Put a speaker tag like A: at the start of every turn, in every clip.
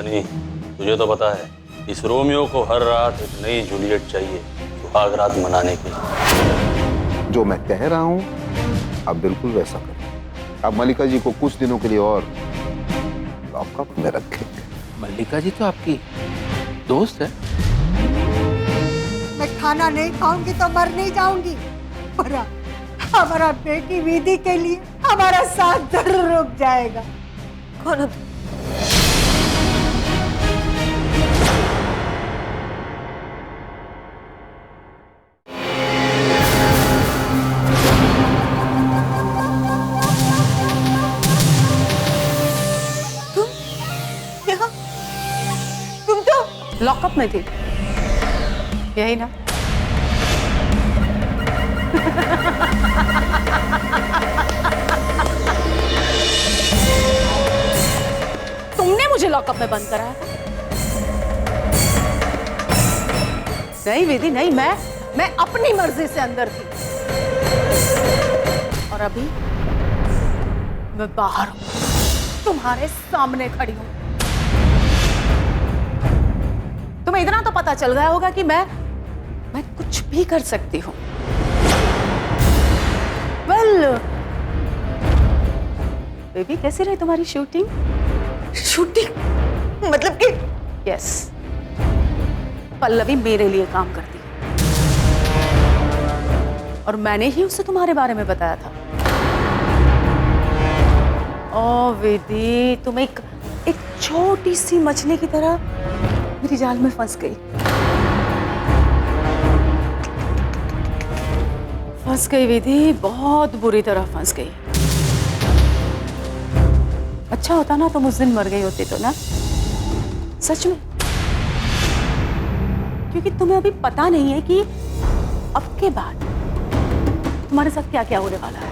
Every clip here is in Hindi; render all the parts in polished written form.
A: नहीं, तुझे तो पता है इस रोमियो को हर रात एक नई जूलियट चाहिए सुहाग रात मनाने के लिए।
B: जो मैं कह रहा हूं आप बिल्कुल वैसा करें। आप मल्लिका जी को कुछ दिनों के लिए और लॉकअप में रखेंगे।
C: मल्लिका जी तो आपकी दोस्त है।
D: मैं खाना नहीं खाऊंगी तो मर नहीं जाऊंगी, पर हमारा बेटी विधि के लिए हमारा साथ जरूर रुक जाएगा।
E: कौन? तुम तो
F: लॉकअप में थी, यही ना? तुमने मुझे लॉकअप में बंद कराया था? नहीं विधि नहीं, मैं अपनी मर्जी से अंदर थी और अभी मैं बाहर हूं, तुम्हारे सामने खड़ी हूं। तुम्हें इतना तो पता चल गया होगा कि मैं कुछ भी कर सकती हूं। बेबी कैसी रही तुम्हारी शूटिंग?
E: शूटिंग मतलब कि?
F: यस, पल्लवी मेरे लिए काम करती है और मैंने ही उसे तुम्हारे बारे में बताया था। ओ विधि, तुम एक छोटी सी मछली की तरह मेरी जाल में फंस गई। फंस गई विधि, बहुत बुरी तरह फंस गई। अच्छा होता ना तुम उस दिन मर गई होती तो ना, सच में। क्योंकि तुम्हें अभी पता नहीं है कि अब के बाद तुम्हारे साथ क्या क्या होने वाला है।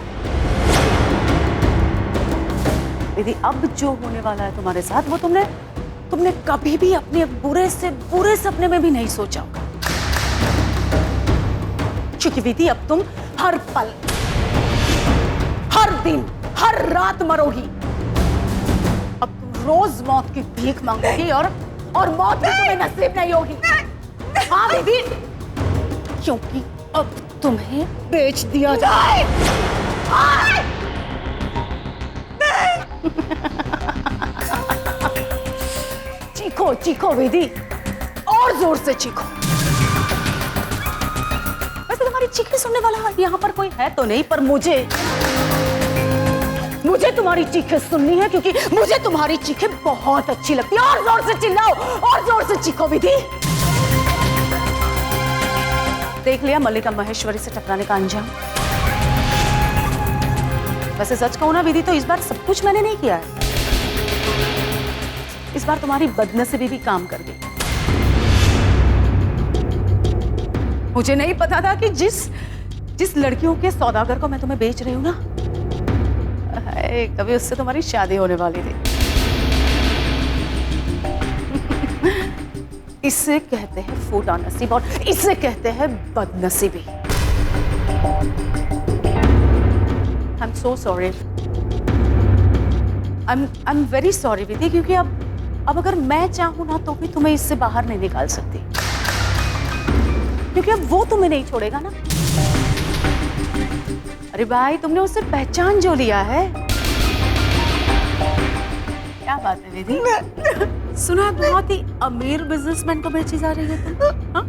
F: यदि अब जो होने वाला है तुम्हारे साथ वो तुमने कभी भी अपने बुरे से बुरे सपने में भी नहीं सोचा होगा। क्योंकि विधि अब तुम हर पल, हर दिन, हर रात मरोगी। अब तुम रोज मौत की भीख मांगोगी और मौत भी तुम्हें नसीब नहीं होगी। हाँ विधि, क्योंकि अब तुम्हें बेच दिया जाए। चीखो चीखो विधि, और जोर से चीखो। वैसे तुम्हारी चीखें सुनने वाला यहाँ पर कोई है तो नहीं, पर मुझे तुम्हारी चीखें सुननी है, क्योंकि मुझे तुम्हारी चीखें बहुत अच्छी लगती है। और जोर से चिल्लाओ, और जोर से चीखो विधि। देख लिया मल्लिका महेश्वरी से टकराने का अंजाम। वैसे सच कहूं ना विधि, तो इस बार सब कुछ मैंने नहीं किया है। इस बार तुम्हारी बदनसीबी भी काम कर गई। मुझे नहीं पता था कि जिस लड़कियों के सौदागर को मैं तुम्हें बेच रही हूं ना, कभी उससे तुम्हारी शादी होने वाली थी। इसे कहते हैं फूटा नसीब और इसे कहते हैं बदनसीबी। I'm so sorry. I'm very sorry विधि, क्योंकि अब अगर मैं चाहूं ना तो भी तुम्हें इससे बाहर नहीं निकाल सकती, क्योंकि अब वो तुम्हें नहीं छोड़ेगा ना। अरे भाई, तुमने उससे पहचान जो लिया है। क्या बात है विधि? सुना बहुत ही अमीर बिजनेसमैन को बेची जा रही है तुम? हाँ?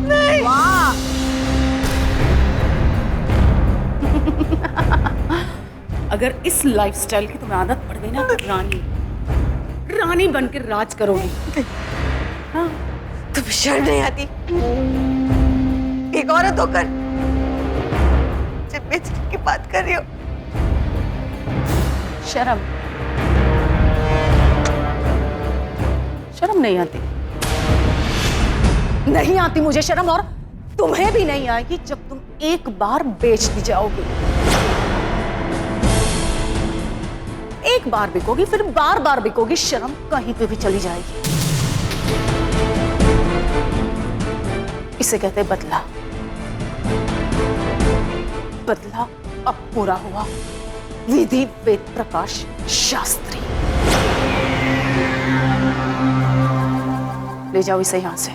F: नहीं। वाह। अगर इस लाइफस्टाइल की तुम्हें आदत पड़ गई ना तो रानी बनकर राज करोगी। हाँ।
E: तुम्हें शर्म नहीं आती? एक औरत होकर जब बेचने की बात कर रही हो।
F: शर्म नहीं आती? नहीं आती मुझे शर्म, और तुम्हें भी नहीं आएगी जब तुम एक बार बेच दी जाओगी। एक बार बिकोगी, फिर बार बार बिकोगी, शर्म कहीं पे भी चली जाएगी। इसे कहते हैं बदला। बदला अब पूरा हुआ। विधि वेद प्रकाश शास्त्री। ले जाओ इसे यहाँ से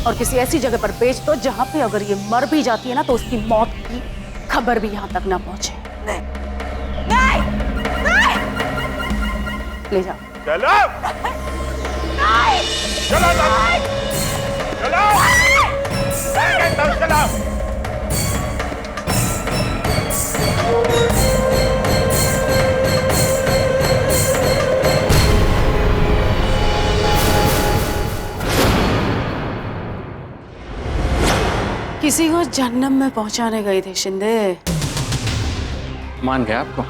F: और किसी ऐसी जगह पर बेच दो जहां पे अगर ये मर भी जाती है ना तो उसकी मौत की खबर भी यहाँ तक ना पहुंचे।
E: नहीं नहीं नहीं
F: ले जाओ।
G: चलो चलो चलो चलो
F: किसी को जहन्नम में पहुंचाने गई थी शिंदे।
C: मान गया आपको?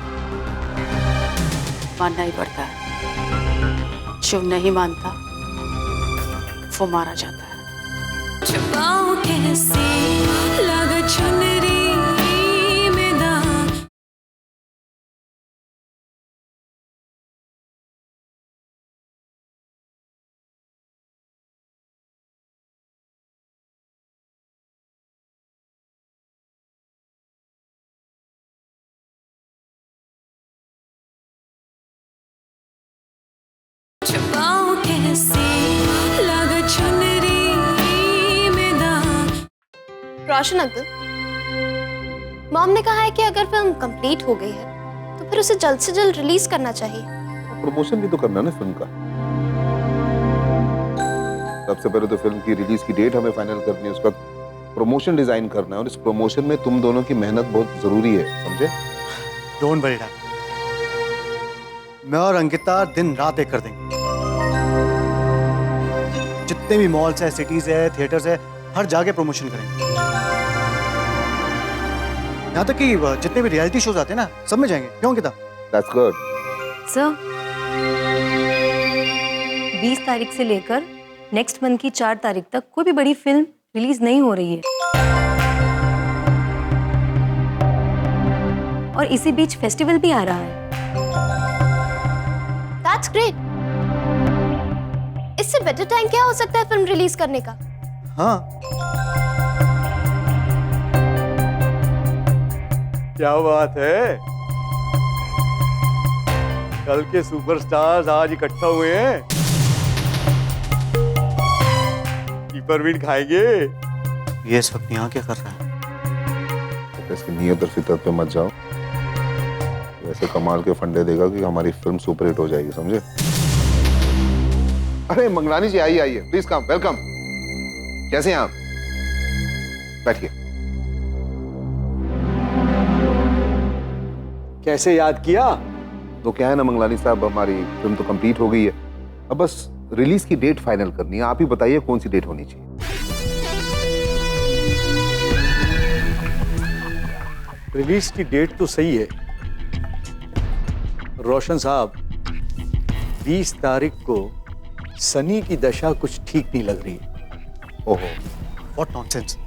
F: मानना ही पड़ता है। शिव नहीं मानता वो मारा जाता है।
H: छुपाऊं कैसे लगा चुनरी में दाग। छुपाऊं कैसे लगा चुनरी में दाग।
I: रोशन अंकल, मॉम ने कहा है कि अगर फिल्म कंप्लीट हो गई है तो फिर उसे जल्द से जल्द रिलीज करना चाहिए।
B: प्रमोशन भी तो करना है ना फिल्म का। सबसे पहले तो फिल्म की रिलीज की डेट हमें फाइनल करनी है, उसका प्रमोशन डिजाइन करना है और इस प्रमोशन में तुम दोनों की मेहनत बहुत जरूरी है, समझे?
J: डोंट वरी डैड, मैं और अंकिता दिन रात एक कर देंगे। जितने भी मॉल्स है, सिटीज है, थिएटर्स है, हर जगह प्रमोशन करेंगे। यहाँ तक कि जितने भी रियलिटी शोज आते हैं ना, सब में जाएंगे। क्यों अंकिता?
B: That's good.
E: सर 20 तारीख से लेकर नेक्स्ट मंथ की 4 तारीख तक कोई भी बड़ी फिल्म रिलीज नहीं हो रही है और इसी बीच फेस्टिवल भी आ रहा है।
I: That's great. इससे बेटर टाइम क्या हो सकता है फिल्म रिलीज करने का?
J: हाँ,
G: क्या बात है, कल के सुपरस्टार्स आज इकट्ठा हुए हैं। कीपरवीन खाएंगे।
J: ये इस वक्त यहाँ क्या कर रहा है?
B: तो इसकी नीयत और फितरत पे मत जाओ, वैसे कमाल के फंडे देगा कि हमारी फिल्म सुपरहिट हो जाएगी, समझे? अरे मंगलानी जी आइए आइए, प्लीज कम, वेलकम। कैसे हैं आप? बैठिए।
G: कैसे याद किया?
B: तो क्या है ना मंगलानी साहब, हमारी फिल्म तो कंप्लीट हो गई है, अब बस रिलीज की डेट फाइनल करनी है। आप ही बताइए कौन सी डेट होनी चाहिए?
G: रिलीज की डेट तो सही है रोशन साहब, 20 तारीख को सनी की दशा कुछ ठीक नहीं लग रही।
B: ओहो,
J: व्हाट नॉनसेंस।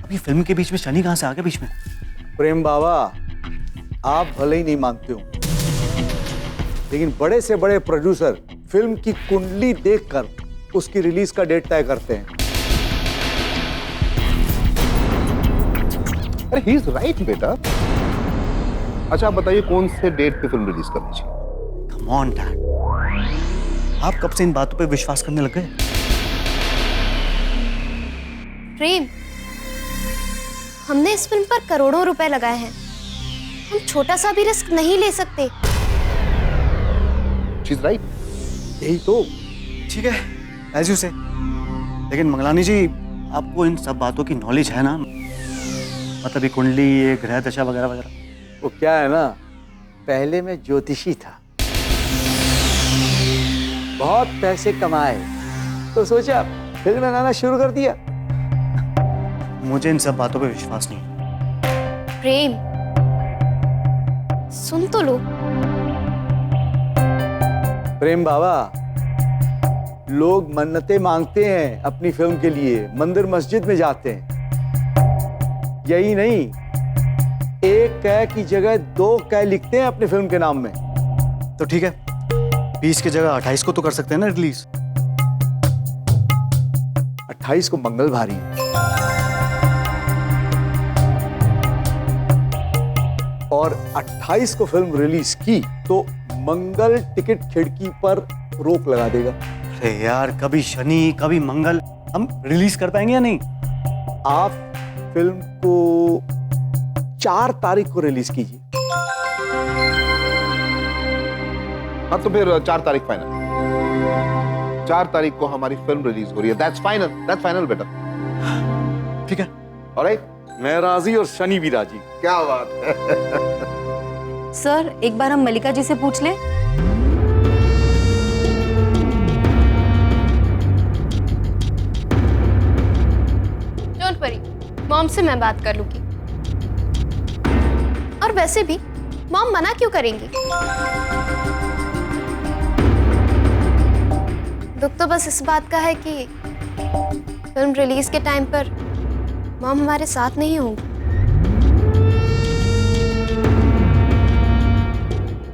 J: अभी फिल्म के बीच में शनि कहां से आ गया बीच में?
G: प्रेम बाबा, आप भले ही नहीं मानते हो, लेकिन बड़े से बड़े प्रोड्यूसर फिल्म की कुंडली देखकर उसकी रिलीज का डेट तय करते हैं।
B: अरे ही इज राइट बेटा। अच्छा आप बताइए कौन से डेट पे फिल्म रिलीज करनी चाहिए?
J: कम ऑन डैड, आप कब से इन बातों पे विश्वास करने लग गए?
I: प्रेम, हमने इस फिल्म पर करोड़ों रुपए लगाए हैं, हम छोटा सा भी रिस्क नहीं ले सकते।
B: She is right.
G: यही तो।
J: ठीक है, एज यू से। लेकिन मंगलानी जी, आपको इन सब बातों की नॉलेज है ना? मतलब ये कुंडली, ये ग्रह दशा वगैरह वगैरह।
G: वो क्या है ना, पहले मैं ज्योतिषी था, बहुत पैसे कमाए तो सोचा फिल्म बनाना शुरू कर दिया।
J: मुझे इन सब बातों पे विश्वास नहीं।
I: प्रेम, सुन तो लो।
G: प्रेम बाबा, लोग मन्नतें मांगते हैं अपनी फिल्म के लिए, मंदिर मस्जिद में जाते हैं। यही नहीं, एक कै की जगह 2 कै लिखते हैं अपनी फिल्म के नाम में।
J: तो ठीक है, 20 की जगह 28 को तो कर सकते हैं ना रिलीज?
G: 28 को मंगल भारी है। और 28 को फिल्म रिलीज की तो मंगल टिकट खिड़की पर रोक लगा देगा।
J: अरे यार, कभी शनि कभी मंगल, हम रिलीज कर पाएंगे या नहीं?
G: आप फिल्म को 4 तारीख को रिलीज कीजिए।
B: हाँ तो फिर 4 तारीख फाइनल। 4 तारीख को हमारी फिल्म रिलीज हो रही है। दैट्स फाइनल बेटा।
J: ठीक है,
B: ऑलराइट,
G: मैं राजी और शनि भी राजी।
B: क्या बात है।
E: सर एक बार हम मलिका जी से पूछ लें।
I: डोंट वरी, मॉम से मैं बात कर लूंगी। और वैसे भी मॉम मना क्यों करेंगी? दुख तो बस इस बात का है कि फिल्म रिलीज के टाइम पर मॉम हमारे साथ नहीं होंगी।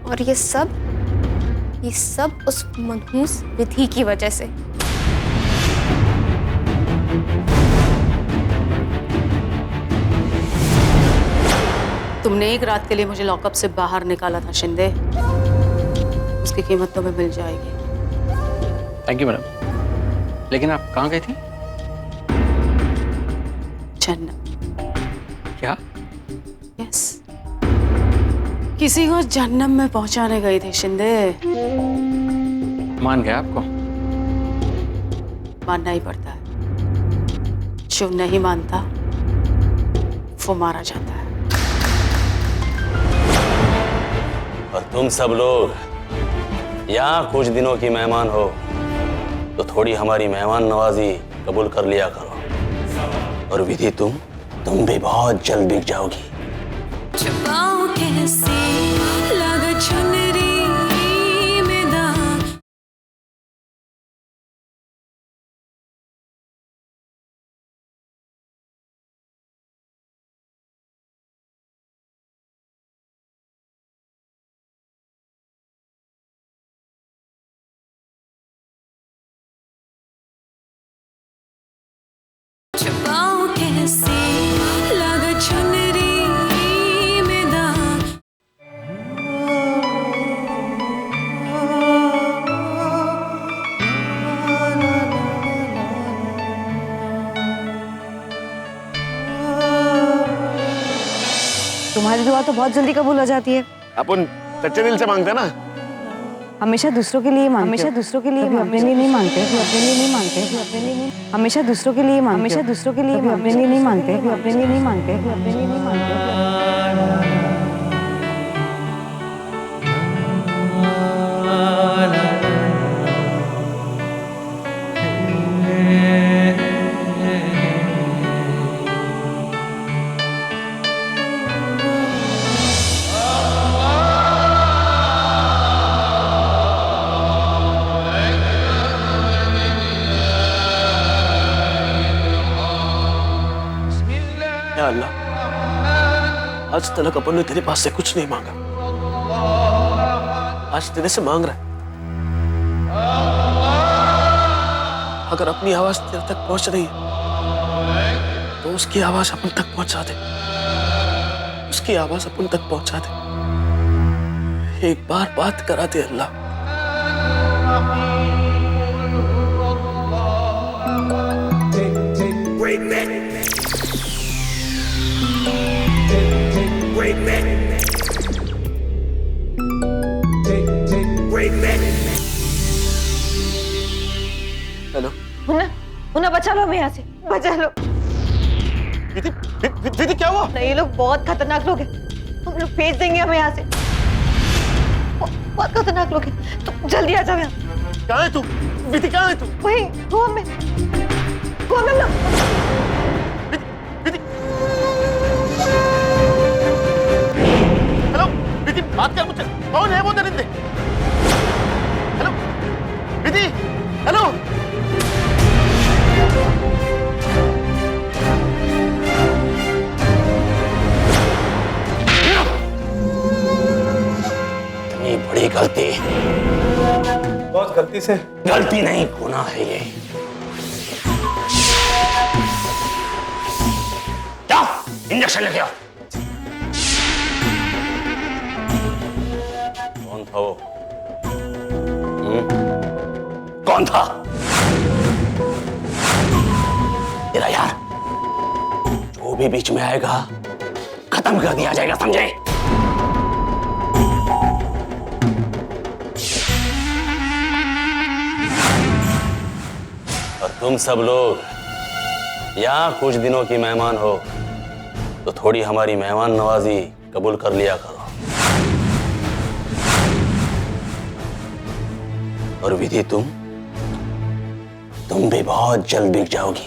I: और ये सब उस मनहूस विधि की वजह से।
F: तुमने एक रात के लिए मुझे लॉकअप से बाहर निकाला था शिंदे, उसकी कीमत तुम्हें मिल जाएगी।
C: Thank you madam. लेकिन आप कहाँ गई थी?
F: जन्नत।
C: क्या?
F: यस, किसी को जन्नत में पहुंचाने गई थी शिंदे।
C: मान गया आपको?
F: मानना ही पड़ता है। जो नहीं मानता वो मारा जाता है।
A: और तुम सब लोग यहाँ कुछ दिनों की मेहमान हो तो थोड़ी हमारी मेहमान नवाजी कबूल कर लिया करो। और विधि तुम भी बहुत जल्द बिक जाओगी।
H: छुपाऊं कैसे लगा चुनरी में दाग। छुपाऊं कैसे लगा चुनरी में दाग।
E: तुम्हारी दुआ तो बहुत जल्दी कबूल हो जाती है।
K: अपन सच्चे दिल से मांगते हैं ना।
E: हमेशा दूसरों के लिए मांगते, हमेशा दूसरों के लिए अपने लिए नहीं मांगते, अपने लिए नहीं मांगते, अपने लिए नहीं। हमेशा दूसरों के लिए मांगते, हमेशा दूसरों के लिए अपने लिए नहीं मांगते, अपने लिए नहीं मांगते, अपने लिए नहीं मांगते।
K: या अल्लाह, आज तक अपन ने तेरे पास से कुछ नहीं मांगा, आज तेरे से मांग रहा है। अगर अपनी आवाज तेरे तक पहुंच रही है तो उसकी आवाज अपन तक पहुंचा दे, उसकी आवाज अपन तक पहुंचा दे। एक बार बात करा दे अल्लाह। हेलो
L: मुन्ना बचा लो हमें यहाँ से, बचा लो।
K: दीदी क्या हुआ?
L: नहीं, ये लोग बहुत खतरनाक लोग हैं, हम लोग भेज देंगे हमें यहाँ से। बहुत खतरनाक लोग हैं, तुम जल्दी आ जाओ यहाँ।
K: कहाँ है तू? दीदी कहाँ है तू?
L: वहीं गोवा में हम लोग।
K: हेलो दीदी, बात कर मुझसे। कौन है वो दरिंदे? हेलो दीदी, हेलो।
A: इतनी बड़ी गलती,
G: बहुत गलती से।
A: गलती नहीं, गुनाह है ये। जाओ इंजेक्शन लेके आओ। था वो? कौन था? तेरा यार। जो भी बीच में आएगा खत्म कर दिया जाएगा, समझे? और तुम सब लोग यहाँ कुछ दिनों की मेहमान हो तो थोड़ी हमारी मेहमान नवाजी कबूल कर लिया करो। और विधि, तुम भी बहुत जल्द बिक जाओगी,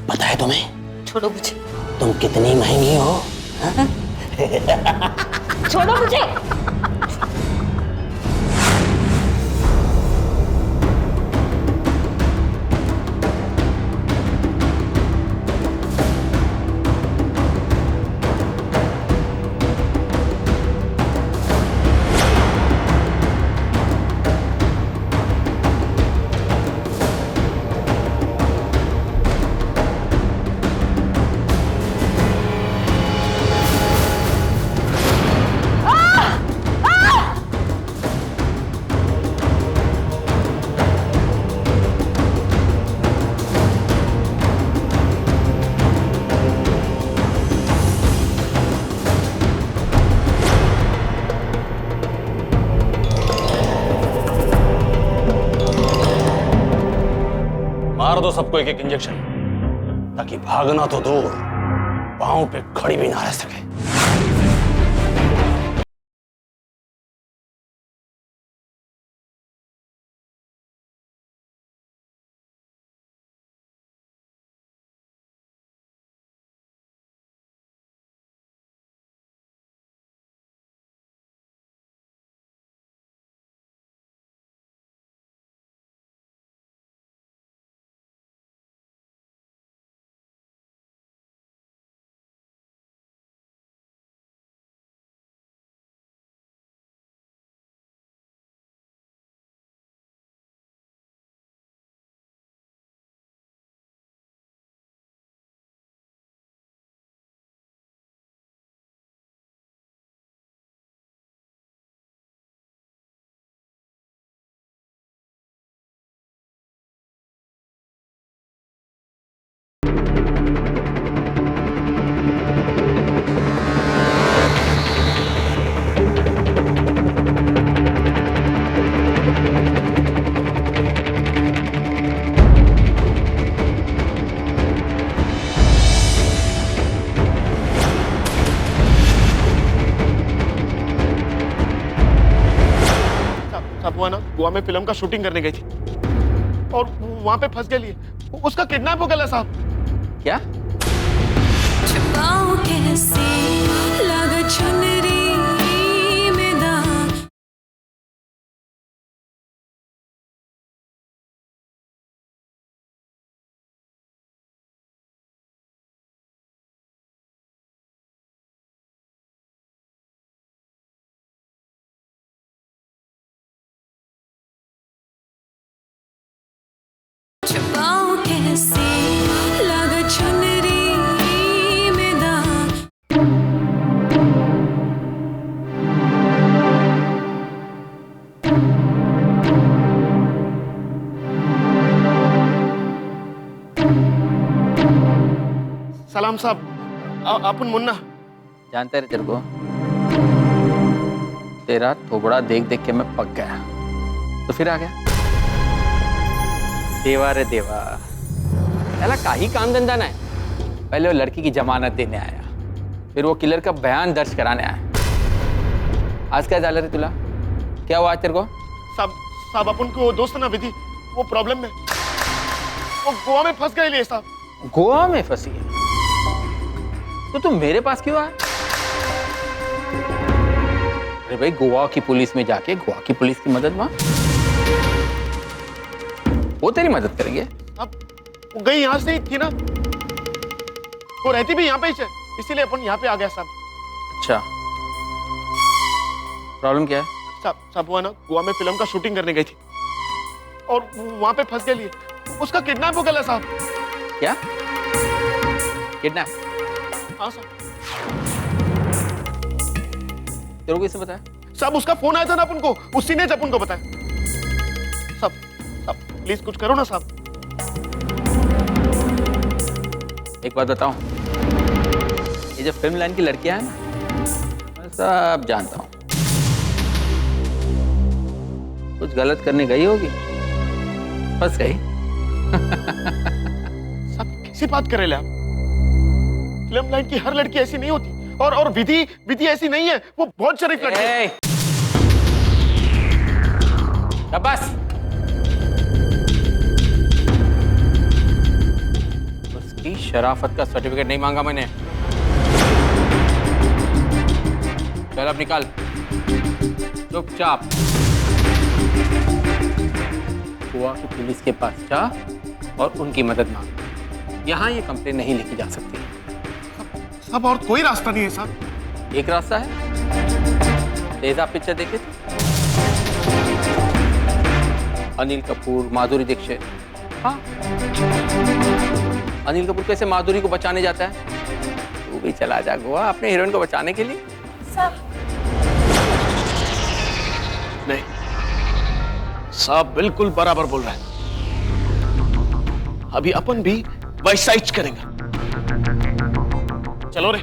A: पता है तुम्हें?
L: छोड़ो मुझे।
A: तुम कितनी महंगी हो?
L: छोड़ो मुझे।
A: मार दो सबको एक एक इंजेक्शन, ताकि भागना तो दूर, पांव पे खड़ी भी ना रह सके।
K: वो ना गोवा में फिल्म का शूटिंग करने गई थी और वहां पे फंस गई। उसका किडनैप हो गया साहब।
C: क्या?
H: छुपाऊं कैसे लगा चुनरी में दाग। छुपाऊं कैसे लगा चुनरी में दाग।
K: सलाम साहब, अपन मुन्ना।
C: जानते रहे तेरे को, तेरा थोबड़ा देख देख के मैं पक गया, तो फिर आ गया। देवा रे देवा, साला काही काम धंधा ना है। पहले वो लड़की की जमानत देने आया, फिर वो किलर का बयान दर्ज कराने आया। आज क्या डाल रहे तुला? क्या हुआ आज तेरे को?
K: साहब अपन को दोस्त ना विधि, वो प्रॉब्लम में, वो गोवा में फंस गए ले साहब।
C: गोवा में फंसी है तो तुम मेरे पास क्यों आया? अरे भाई, गोवा की पुलिस में जाके गोवा की पुलिस की मदद मांग, वो तेरी मदद करेंगे।
K: अब वो गई यहाँ से ही थी ना, वो रहती भी यहाँ पे ही है, इसीलिए अपन यहाँ पे आ गया साहब।
C: अच्छा, प्रॉब्लम क्या है?
K: साहब वो ना गोवा में फिल्म का शूटिंग करने गई थी और वहां पे फंस गई। उसका किडनैप हो गया साहब।
C: क्या? किडनैप?
K: हाँ साहब।
C: तेरे को किसने बताया?
K: साहब उसका फोन आया था ना अपन को, उसी ने अपन को बताया। साहब साहब प्लीज कुछ करो ना साहब।
C: एक बात बताऊं, ये जो फिल्म लाइन की लड़कियां हैं ना, मैं सब जानता हूं। कुछ गलत करने गई होगी, फंस गई।
K: साहब कैसी बात कर रहे हैं आप? फिल्म लाइन की हर लड़की ऐसी नहीं होती, और विधि ऐसी नहीं है, वो बहुत शरीफ लड़की है।
C: बस उसकी शराफत का सर्टिफिकेट नहीं मांगा मैंने। चल अब निकाल, चुपचाप गोवा की पुलिस के पास जा और उनकी मदद मांग। यहाँ ये कंप्लेन नहीं लिखी जा सकती।
K: साहब और कोई रास्ता नहीं है साहब?
C: एक रास्ता है, तेजाब पिक्चर देखे थे? अनिल कपूर, माधुरी दीक्षित। हाँ, अनिल कपूर कैसे माधुरी को बचाने जाता है, तू भी चला जा गोवा अपने हीरोइन को बचाने के लिए।
K: नहीं, साहब बिल्कुल बराबर बोल रहे हैं। अभी अपन भी वैसा ही करेंगे। चलो रे।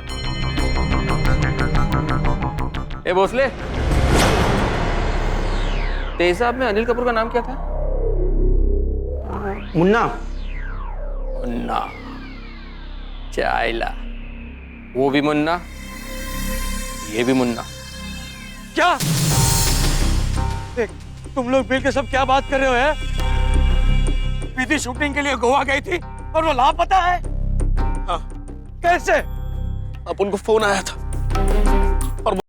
C: ए भोसले, तेजाब में अनिल कपूर का नाम क्या था?
K: मुन्ना।
C: मुन्ना चाइला, वो भी मुन्ना, ये भी मुन्ना।
J: क्या तुम लोग मिलकर सब क्या बात कर रहे हो? है विधि शूटिंग के लिए गोवा गई थी और वो लापता है?
K: हाँ।
J: कैसे?
K: अपन को फोन आया था और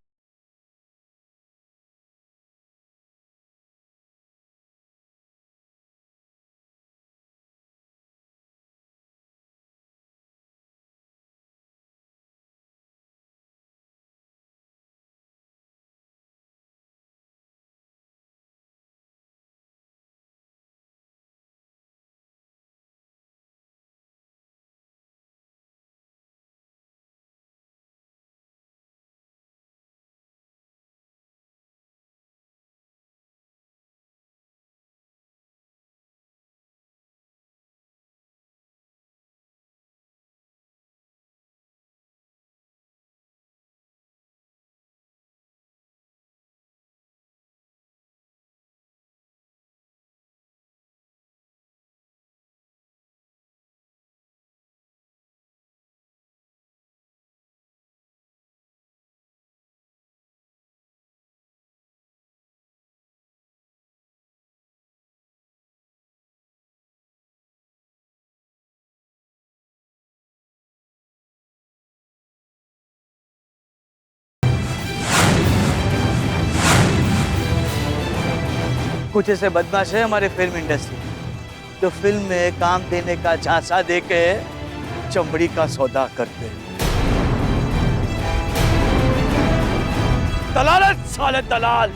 J: कुछ ऐसे बदमाश है हमारे फिल्म इंडस्ट्री जो फिल्म में काम देने का झांसा देके चमड़ी का सौदा करते हैं। दलाल है साले दलाल।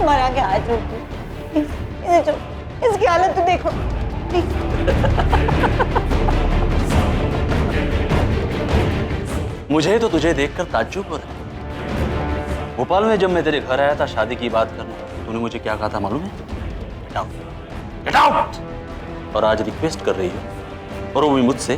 L: मरा के आज जो इसकी हालत तो देखो।
A: मुझे तो तुझे देखकर ताज्जुब हो रहा है। भोपाल में जब मैं तेरे घर आया था शादी की बात करने, तूने मुझे क्या कहा था मालूम है? Get out. Get out. और आज रिक्वेस्ट कर रही हो, और वो भी मुझसे